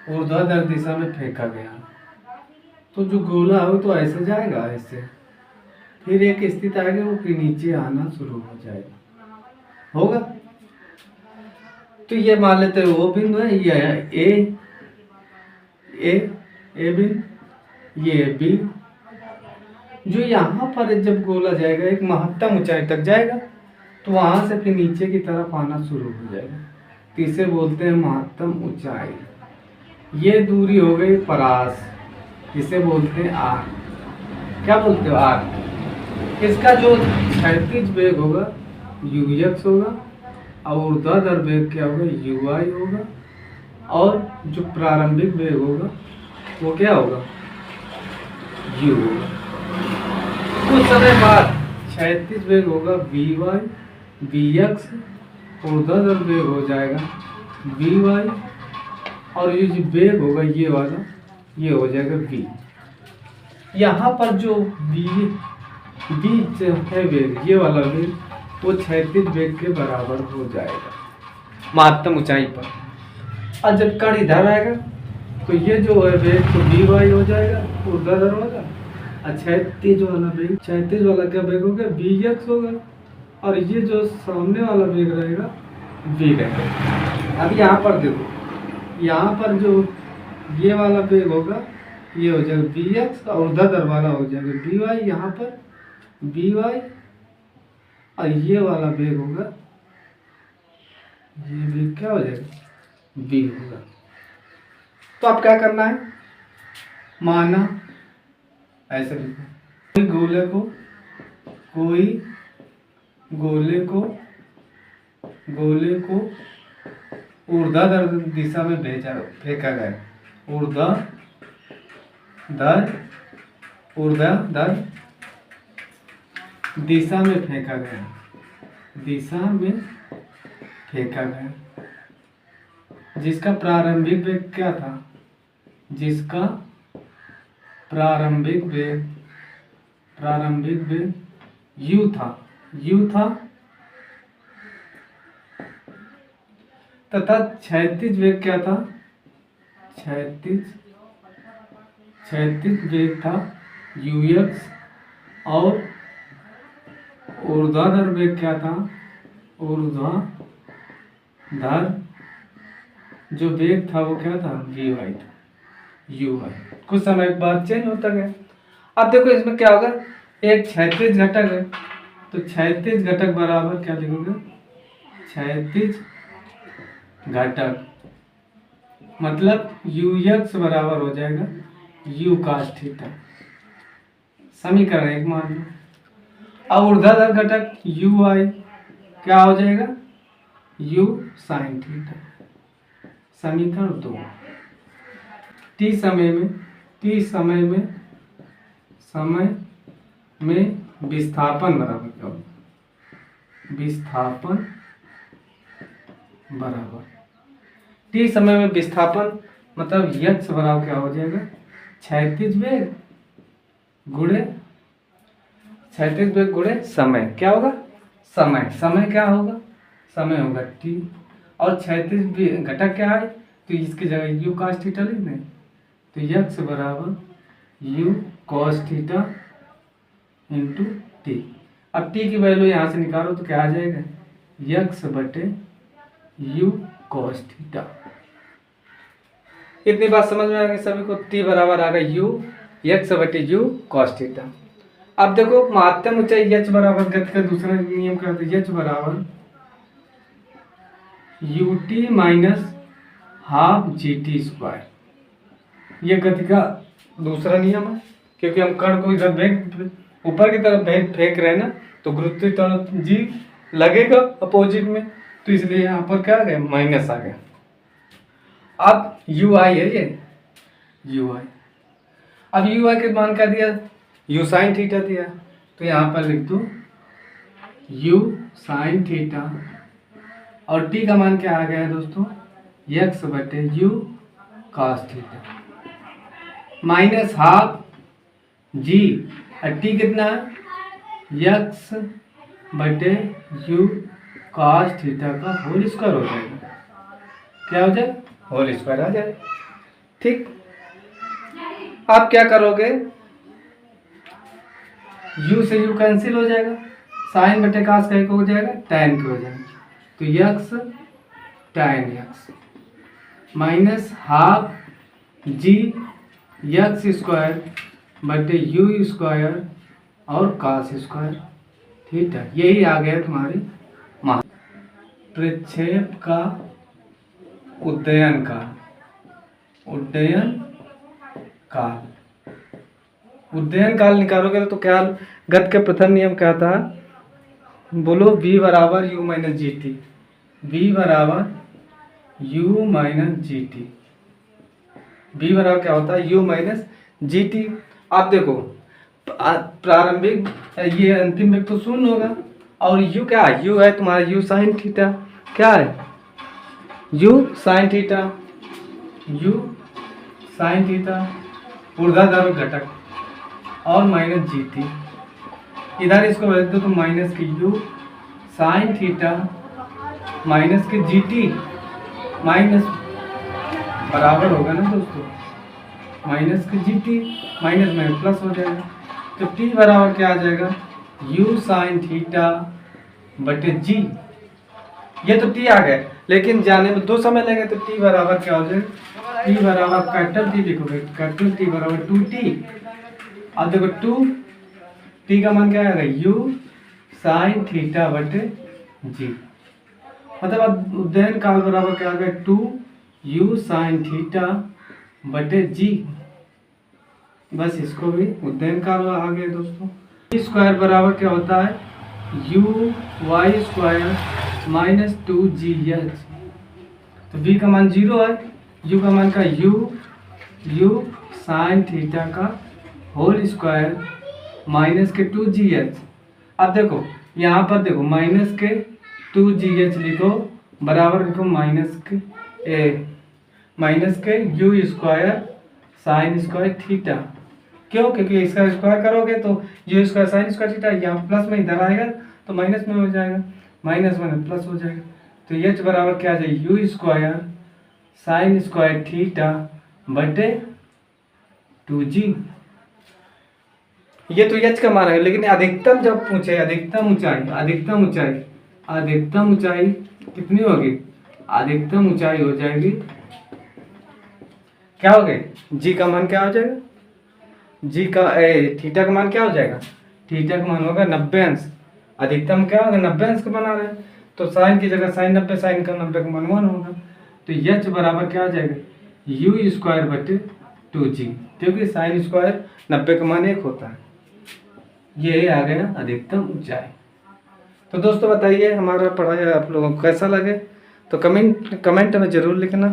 ऊर्ध्वाधर दिशा में फेंका गया, तो जो गोला है वो तो ऐसे जाएगा, ऐसे फिर एक स्थिति आएगी वो फिर नीचे आना शुरू हो जाएगा, होगा। तो ये मान लेते हैं वो बिंदु है, ये है ए बिंदु, ये बी। जो यहाँ पर जब गोला जाएगा एक महत्तम ऊंचाई तक जाएगा, तो वहां से फिर नीचे की तरफ आना शुरू हो जाएगा, तो इसे बोलते हैं महत्तम ऊंचाई। ये दूरी हो गई परास, इसे बोलते हैं आर। क्या बोलते हो? आर। इसका जो क्षैतिज वेग होगा ux होगा, और ऊर्ध्वाधर वेग क्या होगा? uy होगा, और जो प्रारंभिक वेग होगा वो क्या होगा? u होगा। कुछ समय बाद क्षैतिज वेग होगा vy, vx, ऊर्ध्वाधर वेग हो जाएगा vy, और ये जो वेग होगा ये वाला, ये हो जाएगा v। यहाँ पर जो v है वेग, ये वाला वेग वो क्षैतिज वेग के बराबर हो जाएगा महत्तम ऊंचाई पर। और जब कण इधर आएगा तो ये जो है वेग तो vy हो जाएगा, ऊर्ध्वाधर होगा, और क्षैतिज वाला वेग, क्षैतिज वाला क्या वेग होगा? vx होगा, और ये जो सामने वाला वेग रहेगा v रहेगा। अब यहाँ पर देखो, यहाँ पर जो ये वाला वेग होगा ये हो जाएगा vx, और ऊर्ध्वाधर वाला हो जाएगा vy, यहाँ पर vy, और ये वाला वेग होगा, ये वेग क्या हो जाएगा? v होगा। तो अब क्या करना है? माना ऐसे लिखो, कोई गोले को ऊर्ध्वाधर दिशा में फेंका गया, ऊर्ध्वाधर दिशा में फेंका गया, जिसका प्रारंभिक वेग क्या था? जिसका प्रारंभिक वेग u था, तथा क्षैतिज वेग क्या था? क्षैतिज वेग था ux, और ऊर्ध्वाधर वेग क्या था? ऊर्ध्वाधर जो वेग था वो क्या था? vy था, uy। कुछ समय बाद चेंज होता गया। अब देखो इसमें क्या होगा? एक क्षैतिज घटक है, तो क्षैतिज घटक बराबर क्या लिखोगे? क्षैतिज घटक मतलब ux बराबर हो जाएगा u cos थीटा, समीकरण एक मान लो। अब ऊर्ध्वाधर घटक uy क्या हो जाएगा? u sin थीटा, समीकरण 2। t समय में विस्थापन बराबर क्या होगा? विस्थापन बराबर t समय में विस्थापन मतलब x बराबर क्या हो जाएगा? क्षैतिज वेग गुणे समय। क्या होगा? समय क्या होगा? समय होगा t, और क्षैतिज घटक क्या है? तो इसकी जगह u cos थीटा लिख दें, तो x बराबर u cos theta into T. अब t की वैल्यू यहाँ से निकालो तो क्या आ जाएगा? x बटे u cos थीटा। इतनी बात समझ में आ गई सभी को? t बराबर आ गया u x बटे u cos थीटा। अब देखो महत्तम ऊंचाई h बराबर गति का दूसरा नियम क्या है? h बराबर ut minus half gt square. ये गति का दूसरा नियम है, क्योंकि हम कण को इधर ऊपर की तरफ फेंक रहे हैं ना, तो गुरुत्वाकर्षण जी लगेगा अपोजिट में, तो इसलिए यहाँ पर क्या आ गया? माइनस आ गया। अब ui है ये ui, अब ui के मान क्या दिया? u sin थीटा दिया, तो यहाँ पर लिख दो u sin थीटा, और t का मान क्या आ गया है दोस्तों? x बटे u cos theta minus half g, और t कितना है? x बटे u cos थीटा का होल स्क्वायर हो जाएगा। क्या हो जाएगा? होल स्क्वायर आ जाएगा। ठीक। आप क्या करोगे, u से u कैंसिल हो जाएगा, साइन बटे कास का एक हो जाएगा, tan के हो जाएगा, तो x tan x minus half g x square बटे यू स्क्वायर और कास स्क्वायर थीटा। यही आ गया तुम्हारी प्रक्षेप का उड्डयन काल। उड्डयन काल निकालोगे तो क्या, गति के प्रथम नियम क्या था, बोलो, v बराबर u minus G T, v बराबर u minus G T, v बराबर क्या होता है, u माइनस जी टी। आप देखो प्रारंभिक ये अंतिम वेग तो शून्य होगा, और u क्या है, u है तुम्हारा u साइन थीटा, क्या है u sine theta, u sine theta ऊर्ध्वाधर घटक और माइनस जी टी, इधर इसको बदल दो तो माइनस के u साइन थीटा माइनस के जी टी, माइनस बराबर होगा ना दोस्तों, माइनस के जी टी, माइनस में प्लस हो जाएगा, तो t बराबर क्या आ जाएगा, u साइन थीटा बटे जी। ये तो t आ गए, लेकिन जाने में 2 समय लगे, तो t बराबर क्या हो जाएगा, t बराबर कैपिटल T लिखोगे, कैपिटल T बराबर 2t। अब देखो 2t का मान क्या आएगा, u साइन थीटा बटे जी, मतलब अब उड्डयन काल बराबर क्या आ गया, 2u साइन थीटा बटे जी। बस इसको भी उड्डयन काल आ गया दोस्तों। v स्क्वायर बराबर क्या होता है, u Y square minus 2gh, तो v का मान 0 है, u का मान का u साइन थीटा का होल स्क्वायर माइनस के 2gh। अब देखो यहाँ पर देखो माइनस के 2gh लिखो, बराबर लिखो माइनस के u square sine square theta. क्यों, क्योंकि इसका स्क्वायर करोगे तो u square sine square theta यहाँ प्लस में इधर आएगा तो माइनस में हो जाएगा, माइनस में प्लस हो जाएगा, तो h बराबर क्या आ जाएगा, u square sine square theta बटे 2g। ये तो h का मान है, लेकिन अधिकतम जब पूछे, अधिकतम ऊंचाई कितनी होगी, अधिकतम ऊंचाई हो जाएगी, क्या हो गई, g का मान क्या हो जाएगा, थीटा का मान क्या हो जाएगा, थीटा का मान होगा 90 अंश, अधिकतम क्या होगा 90 अंश का बना रहे हैं, तो साइन की जगह साइन 90, साइन का 90 का मान 1 होगा, तो h बराबर क्या आ जाएगा, u स्क्वायर बटे 2g, क्योंकि साइन स्क्वायर 90 का मान 1 होता है। ये आ गया अधिकतम ऊंचाई। तो दोस्तों बताइए हमारा पढ़ाई आप लोगों को कैसा लगे, तो कमेंट में ज़रूर लिखना।